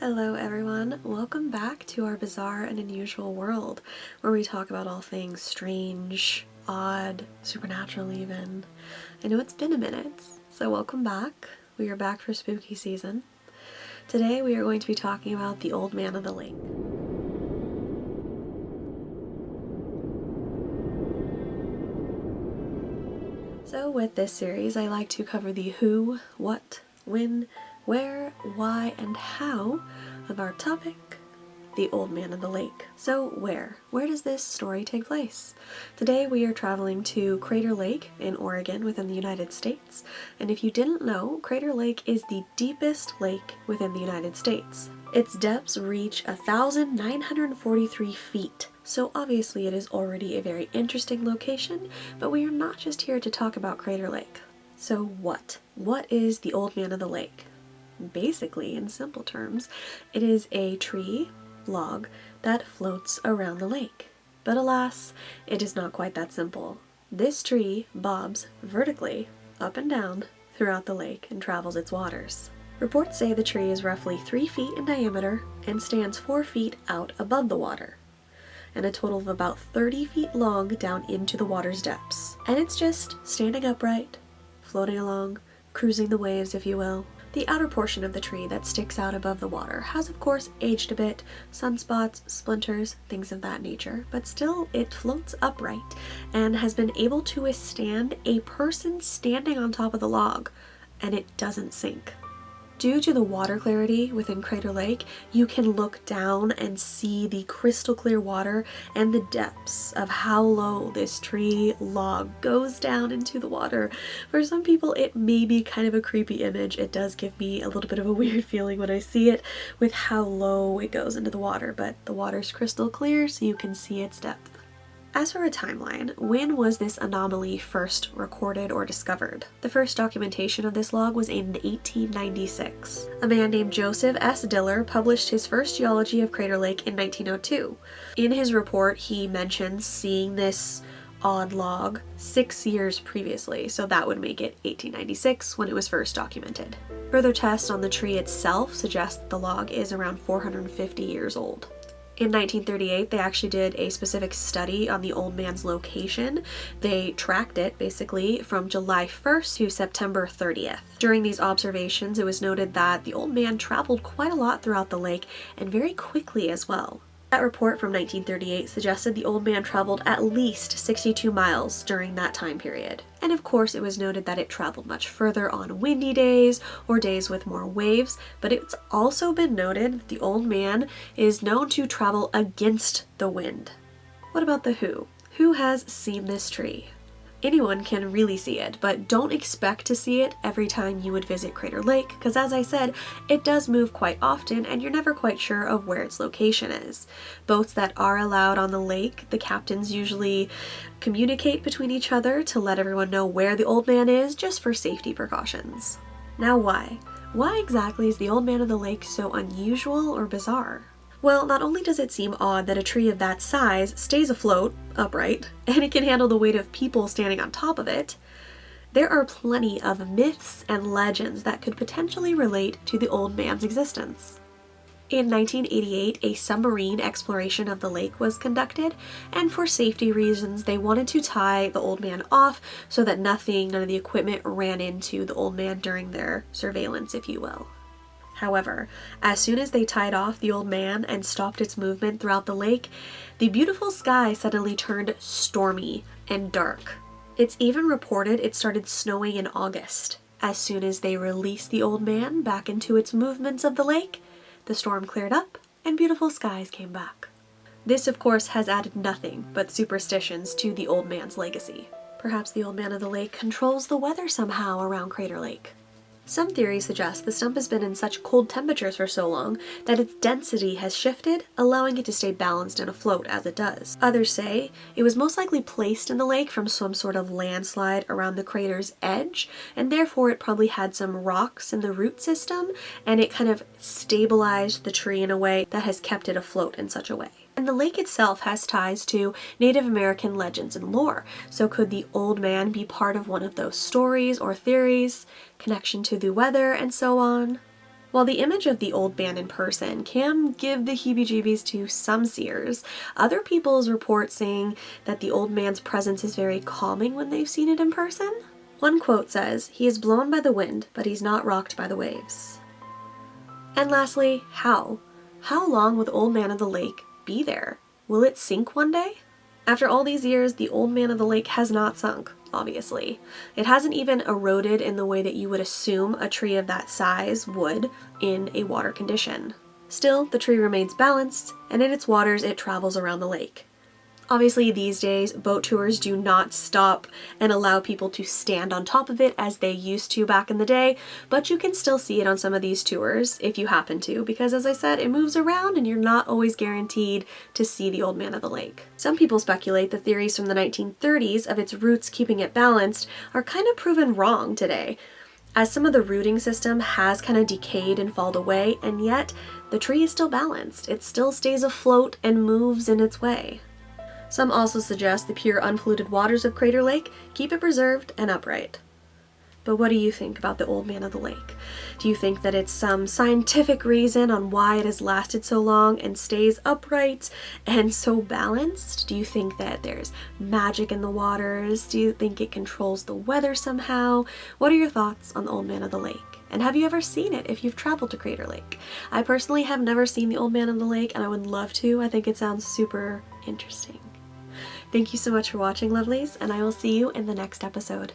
Hello everyone, welcome back to our bizarre and unusual world where we talk about all things strange, odd, supernatural even. I know it's been a minute, so welcome back. We are back for spooky season. Today we are going to be talking about the Old Man of the Lake. So with this series I like to cover the who, what, when, where, why, and how of our topic, the Old Man of the Lake. So where does this story take place? Today we are traveling to Crater Lake in Oregon within the United States, and if you didn't know, Crater Lake is the deepest lake within the United States. Its depths reach 1,943 feet, so obviously it is already a very interesting location, but we are not just here to talk about Crater Lake. So what is the Old Man of the Lake? Basically, in simple terms, it is a tree log that floats around the lake. But alas, it is not quite that simple. This tree bobs vertically up and down throughout the lake and travels its waters. Reports say the tree is roughly 3 feet in diameter and stands 4 feet out above the water, and a total of about 30 feet long down into the water's depths. And it's just standing upright, floating along, cruising the waves, if you will. The outer portion of the tree that sticks out above the water has of course aged a bit, sunspots, splinters, things of that nature, but still it floats upright and has been able to withstand a person standing on top of the log, and it doesn't sink. Due to the water clarity within Crater Lake, you can look down and see the crystal clear water and the depths of how low this tree log goes down into the water. For some people, it may be kind of a creepy image. It does give me a little bit of a weird feeling when I see it with how low it goes into the water, but the water's crystal clear so you can see its depth. As for a timeline, when was this anomaly first recorded or discovered? The first documentation of this log was in 1896. A man named Joseph S. Diller published his first geology of Crater Lake in 1902. In his report, he mentions seeing this odd log 6 years previously, so that would make it 1896 when it was first documented. Further tests on the tree itself suggest that the log is around 450 years old. In 1938, they actually did a specific study on the old man's location. They tracked it basically from July 1st to September 30th. During these observations, it was noted that the old man traveled quite a lot throughout the lake and very quickly as well. That report from 1938 suggested the old man traveled at least 62 miles during that time period. And of course, it was noted that it traveled much further on windy days or days with more waves, but it's also been noted that the old man is known to travel against the wind. What about the who? Who has seen this tree? Anyone can really see it, but don't expect to see it every time you would visit Crater Lake, because as I said, it does move quite often and you're never quite sure of where its location is. Boats that are allowed on the lake, the captains usually communicate between each other to let everyone know where the old man is, just for safety precautions. Now why? Why exactly is the Old Man of the Lake so unusual or bizarre? Well, not only does it seem odd that a tree of that size stays afloat, upright, and it can handle the weight of people standing on top of it, there are plenty of myths and legends that could potentially relate to the old man's existence. In 1988, a submarine exploration of the lake was conducted, and for safety reasons, they wanted to tie the old man off so that none of the equipment ran into the old man during their surveillance, if you will. However, as soon as they tied off the old man and stopped its movement throughout the lake, the beautiful sky suddenly turned stormy and dark. It's even reported it started snowing in August. As soon as they released the old man back into its movements of the lake, the storm cleared up and beautiful skies came back. This, of course, has added nothing but superstitions to the old man's legacy. Perhaps the Old Man of the Lake controls the weather somehow around Crater Lake. Some theories suggest the stump has been in such cold temperatures for so long that its density has shifted, allowing it to stay balanced and afloat as it does. Others say it was most likely placed in the lake from some sort of landslide around the crater's edge, and therefore it probably had some rocks in the root system, and it kind of stabilized the tree in a way that has kept it afloat in such a way. And the lake itself has ties to Native American legends and lore, so could the old man be part of one of those stories or theories, connection to the weather, and so on? While the image of the old man in person can give the heebie-jeebies to some seers, other people's report saying that the old man's presence is very calming when they've seen it in person. One quote says, "He is blown by the wind, but he's not rocked by the waves." And lastly, how? How long will the old man of the lake be there? Will it sink one day? After all these years, the old man of the lake has not sunk, obviously. It hasn't even eroded in the way that you would assume a tree of that size would in a water condition. Still, the tree remains balanced, and in its waters it travels around the lake. Obviously, these days, boat tours do not stop and allow people to stand on top of it as they used to back in the day, but you can still see it on some of these tours if you happen to, because as I said, it moves around and you're not always guaranteed to see the old man of the lake. Some people speculate the theories from the 1930s of its roots keeping it balanced are kind of proven wrong today, as some of the rooting system has kind of decayed and fallen away, and yet the tree is still balanced. It still stays afloat and moves in its way. Some also suggest the pure unpolluted waters of Crater Lake keep it preserved and upright. But what do you think about the old man of the lake? Do you think that it's some scientific reason on why it has lasted so long and stays upright and so balanced? Do you think that there's magic in the waters? Do you think it controls the weather somehow? What are your thoughts on the old man of the lake? And have you ever seen it if you've traveled to Crater Lake? I personally have never seen the old man of the lake, and I would love to. I think it sounds super interesting. Thank you so much for watching, lovelies, and I will see you in the next episode.